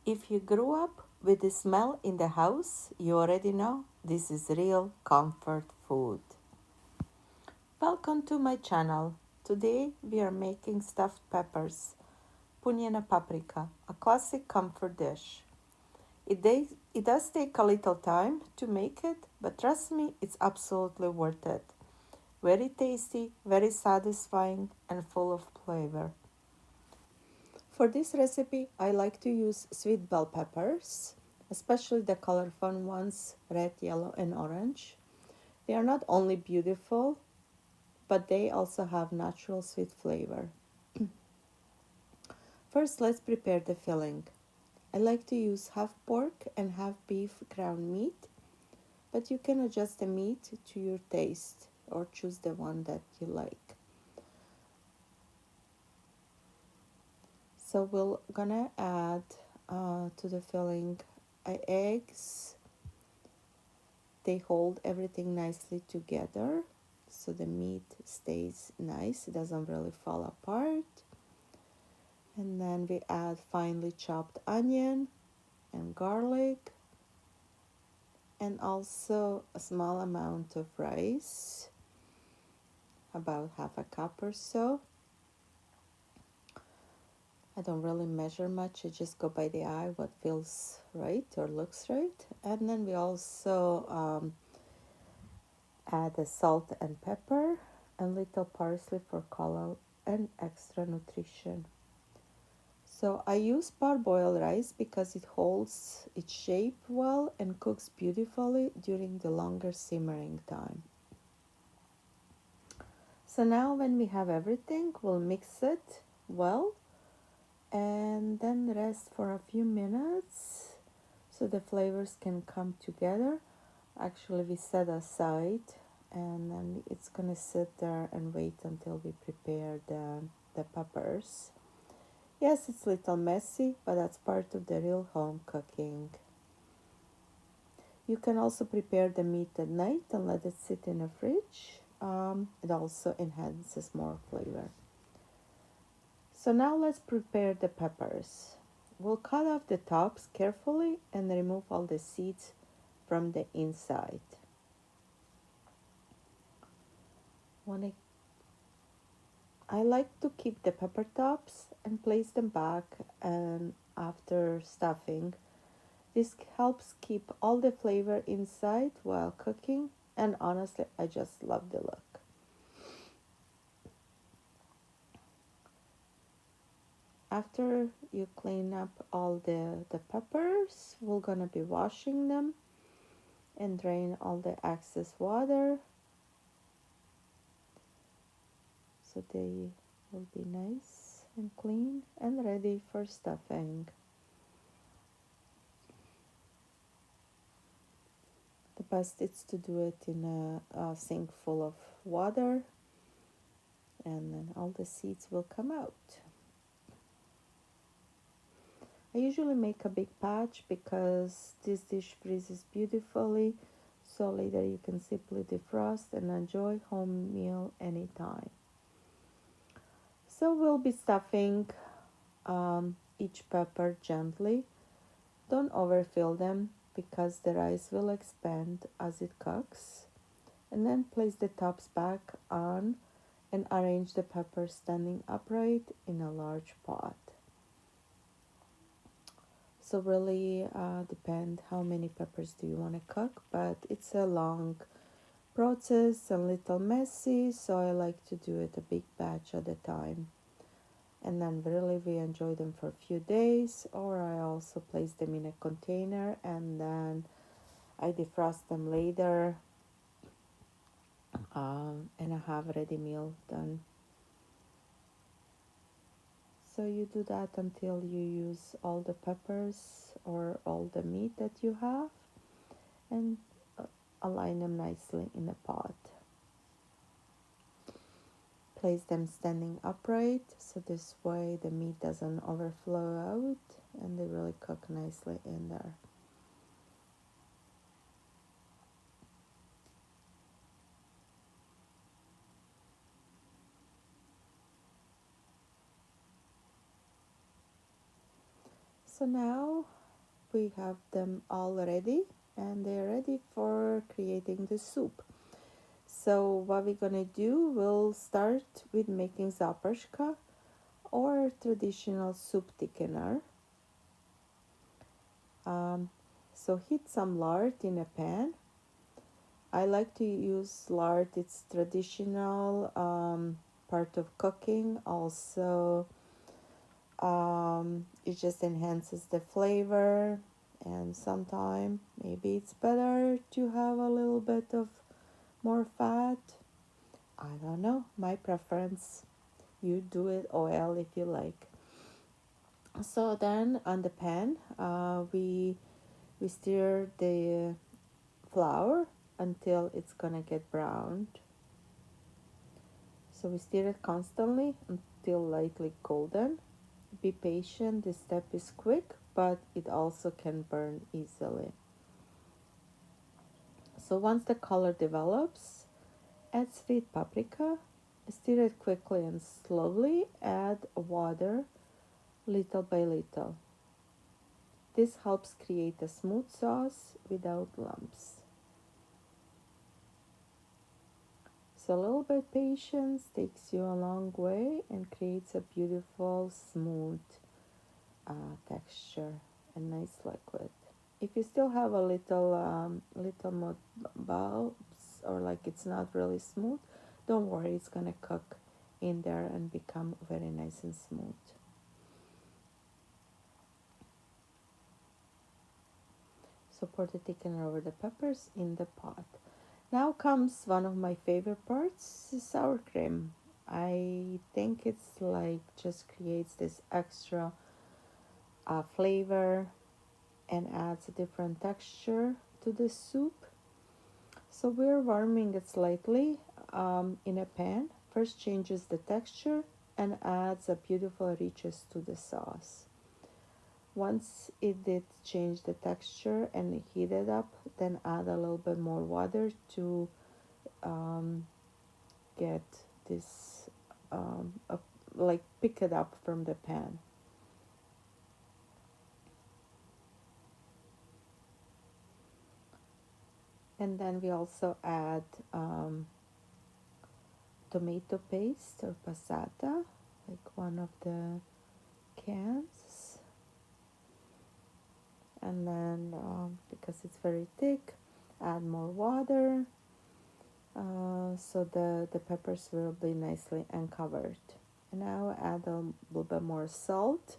If you grew up with the smell in the house, you already know this is real comfort food. Welcome to my channel. Today we are making stuffed peppers, Punjene Paprika, a classic comfort dish. It does take a little time to make it, but trust me, it's absolutely worth it. Very tasty, very satisfying, and full of flavor. For this recipe, I like to use sweet bell peppers, especially the colorful ones, red, yellow, and orange. They are not only beautiful, but they also have natural sweet flavor. First, let's prepare the filling. I like to use half pork and half beef ground meat, but you can adjust the meat to your taste or choose the one that you like. So we're gonna add to the filling eggs. They hold everything nicely together so the meat stays nice, it doesn't really fall apart. And then we add finely chopped onion and garlic, and also a small amount of rice, about half a cup or so. I don't really measure much, I just go by the eye what feels right or looks right. And then we also add the salt and pepper and little parsley for color and extra nutrition. So I use parboiled rice because it holds its shape well and cooks beautifully during the longer simmering time. So now when we have everything, we'll mix it well and then rest for a few minutes so the flavors can come together. Actually, we set aside and then it's gonna sit there and wait until we prepare the peppers. Yes, it's a little messy, but that's part of the real home cooking. You can also prepare the meat at night and let it sit in a fridge. It also enhances more flavor. So now let's prepare the peppers. We'll cut off the tops carefully and remove all the seeds from the inside. I like to keep the pepper tops and place them back and after stuffing. This helps keep all the flavor inside while cooking, and honestly, I just love the look. After you clean up all the peppers, we're gonna be washing them and drain all the excess water so they will be nice and clean and ready for stuffing. The best is to do it in a sink full of water, and then all the seeds will come out. I usually make a big batch because this dish freezes beautifully, so later you can simply defrost and enjoy home meal anytime. So we'll be stuffing each pepper gently. Don't overfill them because the rice will expand as it cooks. And then place the tops back on and arrange the peppers standing upright in a large pot. So really depend how many peppers do you want to cook, but it's a long process, a little messy, so I like to do it a big batch at a time. And then really we enjoy them for a few days, or I also place them in a container and then I defrost them later, and I have ready meal done. So you do that until you use all the peppers or all the meat that you have, and align them nicely in a pot. Place them standing upright so this way the meat doesn't overflow out and they really cook nicely in there. So So now we have them all ready and they're ready for creating the soup. So what we're gonna do, we'll start with making zaprashka or traditional soup thickener. Um, so heat some lard in a pan. I like to use lard, it's traditional part of cooking. Also, it just enhances the flavor, and sometimes maybe it's better to have a little bit of more fat. I don't know, my preference. You do it oil if you like. So then on the pan, we stir the flour until it's gonna get browned. So we stir it constantly until lightly golden. Be patient, this step is quick, but it also can burn easily. So once the color develops, add sweet paprika. Stir it quickly and slowly. Add water little by little. This helps create a smooth sauce without lumps. So a little bit patience takes you a long way and creates a beautiful smooth texture and nice liquid. If you still have a little more bulbs or like it's not really smooth, don't worry, it's gonna cook in there and become very nice and smooth. So pour the thickener over the peppers in the pot. Now comes one of my favorite parts, sour cream. I think it's like just creates this extra flavor and adds a different texture to the soup. So we're warming it slightly in a pan. First changes the texture and adds a beautiful richness to the sauce. Once it did change the texture and heat it up, then add a little bit more water to get this like pick it up from the pan. And then we also add tomato paste or passata, like one of the cans. And then because it's very thick, add more water so the peppers will be nicely uncovered. And now add a little bit more salt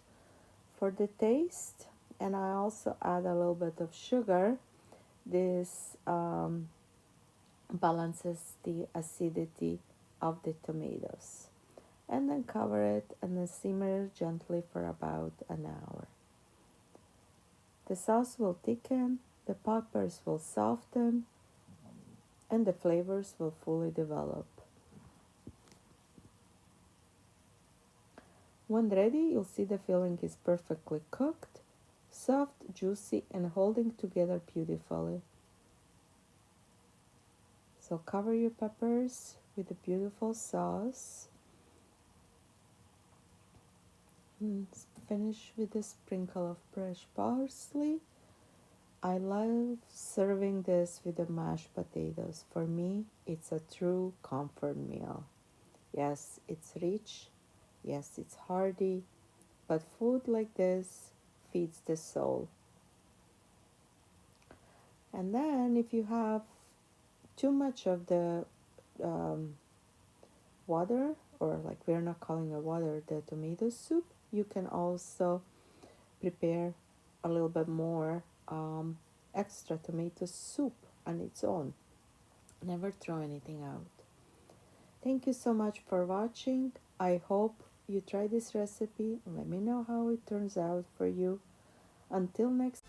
for the taste, and I also add a little bit of sugar. This balances the acidity of the tomatoes. And then cover it and then simmer gently for about an hour. The sauce will thicken, the peppers will soften, and the flavors will fully develop. When ready, you'll see the filling is perfectly cooked, soft, juicy, and holding together beautifully. So cover your peppers with a beautiful sauce. And finish with a sprinkle of fresh parsley. I love serving this with the mashed potatoes. For me, it's a true comfort meal. Yes, it's rich. Yes, it's hearty. But food like this feeds the soul. And then if you have too much of the um, water, or like we're not calling it water, the tomato soup, you can also prepare a little bit more extra tomato soup on its own. Never throw anything out. Thank you so much for watching. I hope you try this recipe. Let me know how it turns out for you. Until next